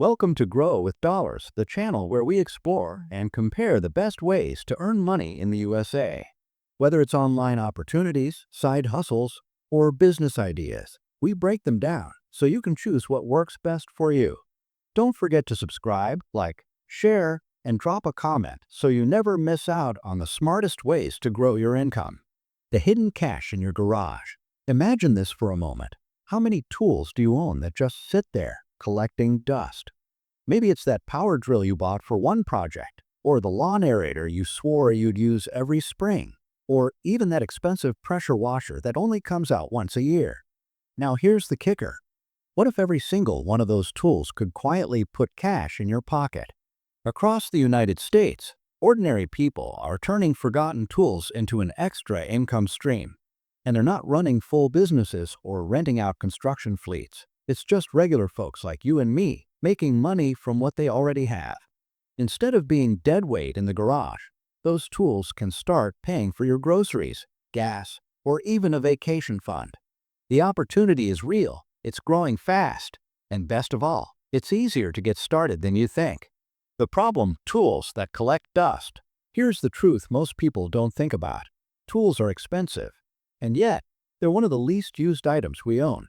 Welcome to Grow with Dollars, the channel where we explore and compare the best ways to earn money in the USA. Whether it's online opportunities, side hustles, or business ideas, we break them down so you can choose what works best for you. Don't forget to subscribe, like, share, and drop a comment so you never miss out on the smartest ways to grow your income. The hidden cash in your garage. Imagine this for a moment. How many tools do you own that just sit there, collecting dust? Maybe it's that power drill you bought for one project, or the lawn aerator you swore you'd use every spring, or even that expensive pressure washer that only comes out once a year. Now here's the kicker. What if every single one of those tools could quietly put cash in your pocket? Across the United States, ordinary people are turning forgotten tools into an extra income stream. And they're not running full businesses or renting out construction fleets. It's just regular folks like you and me making money from what they already have. Instead of being dead weight in the garage, those tools can start paying for your groceries, gas, or even a vacation fund. The opportunity is real, it's growing fast, and best of all, it's easier to get started than you think. The problem: tools that collect dust. Here's the truth most people don't think about. Tools are expensive, and yet they're one of the least used items we own.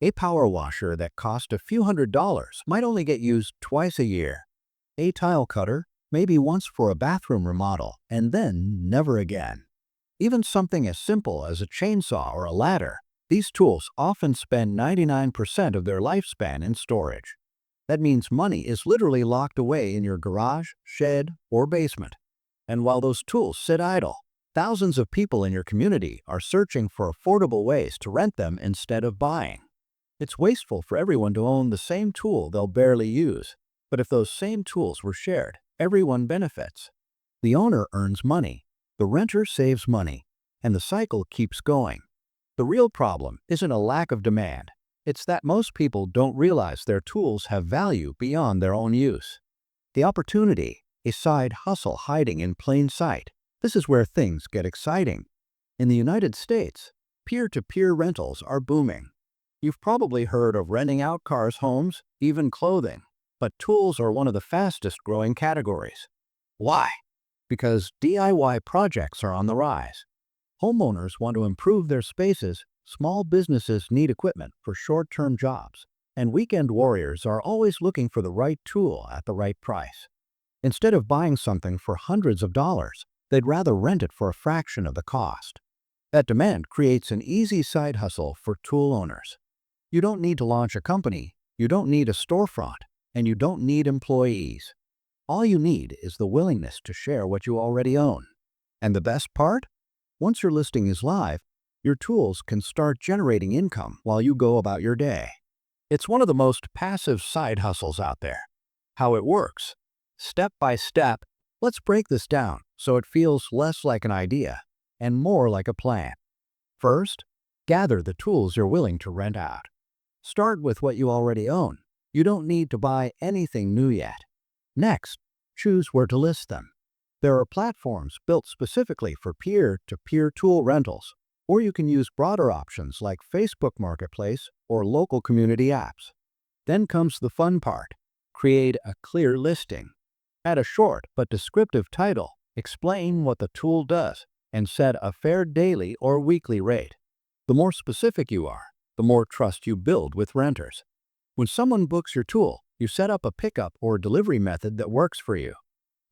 A power washer that cost a few $100s might only get used twice a year. A tile cutter, maybe once for a bathroom remodel, and then never again. Even something as simple as a chainsaw or a ladder, these tools often spend 99% of their lifespan in storage. That means money is literally locked away in your garage, shed, or basement. And while those tools sit idle, thousands of people in your community are searching for affordable ways to rent them instead of buying. It's wasteful for everyone to own the same tool they'll barely use, but if those same tools were shared, everyone benefits. The owner earns money, the renter saves money, and the cycle keeps going. The real problem isn't a lack of demand. It's that most people don't realize their tools have value beyond their own use. The opportunity, a side hustle hiding in plain sight. This is where things get exciting. In the United States, peer-to-peer rentals are booming. You've probably heard of renting out cars, homes, even clothing. But tools are one of the fastest growing categories. Why? Because DIY projects are on the rise. Homeowners want to improve their spaces, small businesses need equipment for short-term jobs, and weekend warriors are always looking for the right tool at the right price. Instead of buying something for hundreds of dollars, they'd rather rent it for a fraction of the cost. That demand creates an easy side hustle for tool owners. You don't need to launch a company, you don't need a storefront, and you don't need employees. All you need is the willingness to share what you already own. And the best part? Once your listing is live, your tools can start generating income while you go about your day. It's one of the most passive side hustles out there. How it works? Step by step, let's break this down so it feels less like an idea and more like a plan. First, gather the tools you're willing to rent out. Start with what you already own. You don't need to buy anything new yet. Next, choose where to list them. There are platforms built specifically for peer-to-peer tool rentals, or you can use broader options like Facebook Marketplace or local community apps. Then comes the fun part. Create a clear listing. Add a short but descriptive title, explain what the tool does, and set a fair daily or weekly rate. The more specific you are, the more trust you build with renters. When someone books your tool, you set up a pickup or delivery method that works for you.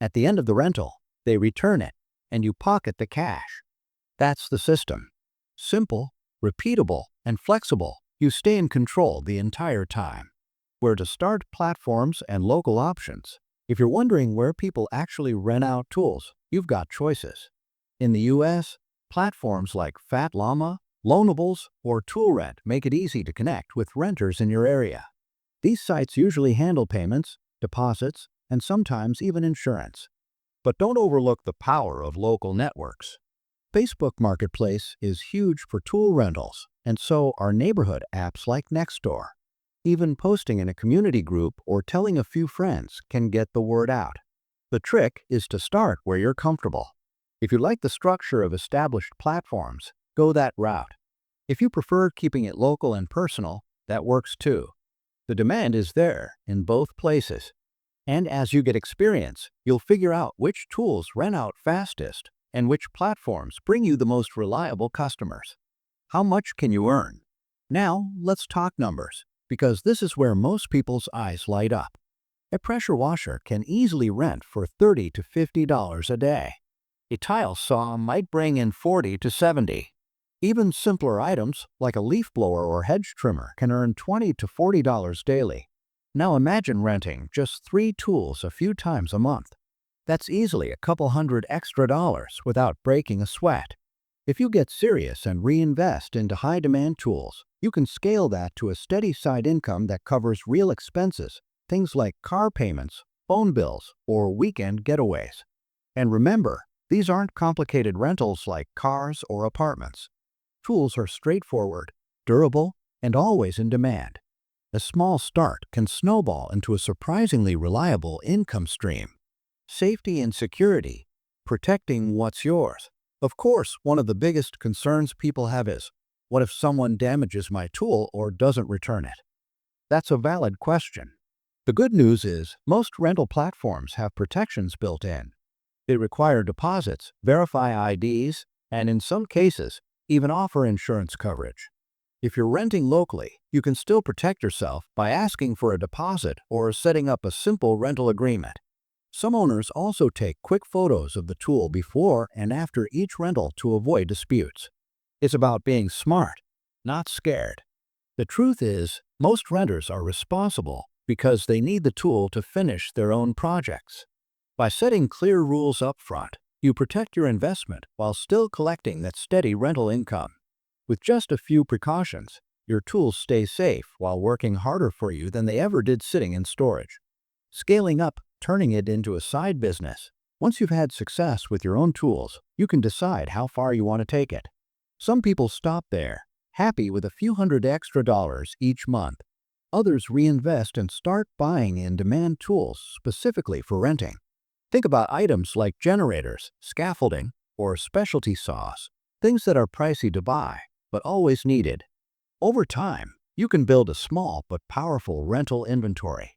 At the end of the rental, they return it, and you pocket the cash. That's the system. Simple, repeatable, and flexible. You stay in control the entire time. Where to start? Platforms and local options. If you're wondering where people actually rent out tools, you've got choices. In the US, platforms like Fat Llama, Loanables, or ToolRent make it easy to connect with renters in your area. These sites usually handle payments, deposits, and sometimes even insurance. But don't overlook the power of local networks. Facebook Marketplace is huge for tool rentals, and so are neighborhood apps like Nextdoor. Even posting in a community group or telling a few friends can get the word out. The trick is to start where you're comfortable. If you like the structure of established platforms, go that route. If you prefer keeping it local and personal, that works too. The demand is there in both places. And as you get experience, you'll figure out which tools rent out fastest and which platforms bring you the most reliable customers. How much can you earn? Now, let's talk numbers, because this is where most people's eyes light up. A pressure washer can easily rent for $30 to $50 a day. A tile saw might bring in $40 to $70. Even simpler items like a leaf blower or hedge trimmer can earn $20 to $40 daily. Now imagine renting just 3 tools a few times a month. That's easily a couple hundred extra dollars without breaking a sweat. If you get serious and reinvest into high-demand tools, you can scale that to a steady side income that covers real expenses, things like car payments, phone bills, or weekend getaways. And remember, these aren't complicated rentals like cars or apartments. Tools are straightforward, durable, and always in demand. A small start can snowball into a surprisingly reliable income stream. Safety and security, protecting what's yours. Of course, one of the biggest concerns people have is, what if someone damages my tool or doesn't return it? That's a valid question. The good news is, most rental platforms have protections built in. They require deposits, verify IDs, and in some cases, even offer insurance coverage. If you're renting locally, you can still protect yourself by asking for a deposit or setting up a simple rental agreement. Some owners also take quick photos of the tool before and after each rental to avoid disputes. It's about being smart, not scared. The truth is, most renters are responsible because they need the tool to finish their own projects. By setting clear rules up front, you protect your investment while still collecting that steady rental income. With just a few precautions, your tools stay safe while working harder for you than they ever did sitting in storage. Scaling up, turning it into a side business. Once you've had success with your own tools, you can decide how far you want to take it. Some people stop there, happy with a few hundred extra dollars each month. Others reinvest and start buying in-demand tools specifically for renting. Think about items like generators, scaffolding, or specialty saws, things that are pricey to buy, but always needed. Over time, you can build a small but powerful rental inventory.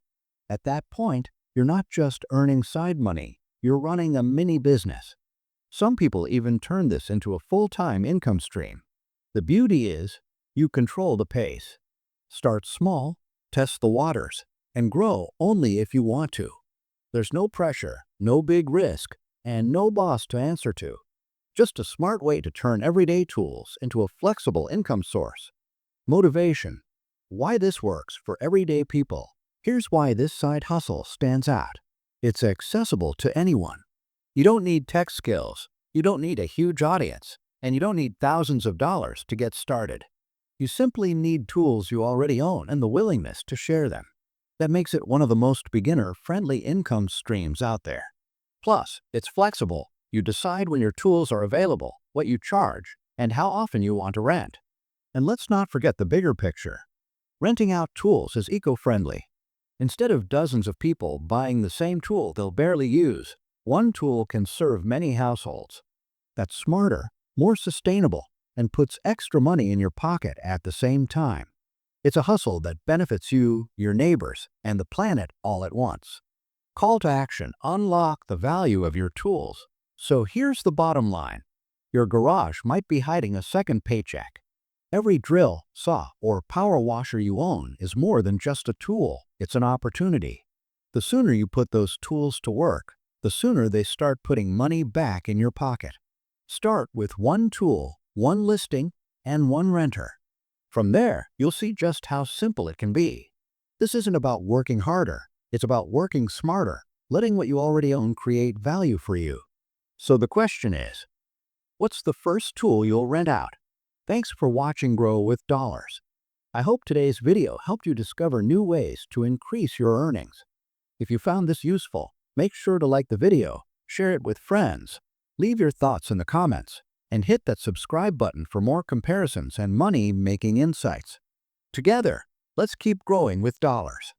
At that point, you're not just earning side money, you're running a mini business. Some people even turn this into a full-time income stream. The beauty is, you control the pace. Start small, test the waters, and grow only if you want to. There's no pressure, no big risk, and no boss to answer to. Just a smart way to turn everyday tools into a flexible income source. Motivation. Why this works for everyday people. Here's why this side hustle stands out. It's accessible to anyone. You don't need tech skills, you don't need a huge audience, and you don't need thousands of dollars to get started. You simply need tools you already own and the willingness to share them. That makes it one of the most beginner-friendly income streams out there. Plus, it's flexible. You decide when your tools are available, what you charge, and how often you want to rent. And let's not forget the bigger picture. Renting out tools is eco-friendly. Instead of dozens of people buying the same tool they'll barely use, one tool can serve many households. That's smarter, more sustainable, and puts extra money in your pocket at the same time. It's a hustle that benefits you, your neighbors, and the planet all at once. Call to action: unlock the value of your tools. So here's the bottom line. Your garage might be hiding a second paycheck. Every drill, saw, or power washer you own is more than just a tool. It's an opportunity. The sooner you put those tools to work, the sooner they start putting money back in your pocket. Start with one tool, one listing, and one renter. From there, you'll see just how simple it can be. This isn't about working harder. It's about working smarter, letting what you already own create value for you. So the question is, what's the first tool you'll rent out? Thanks for watching Grow with Dollars. I hope today's video helped you discover new ways to increase your earnings. If you found this useful, make sure to like the video, share it with friends, leave your thoughts in the comments, and hit that subscribe button for more comparisons and money-making insights. Together, let's keep growing with dollars.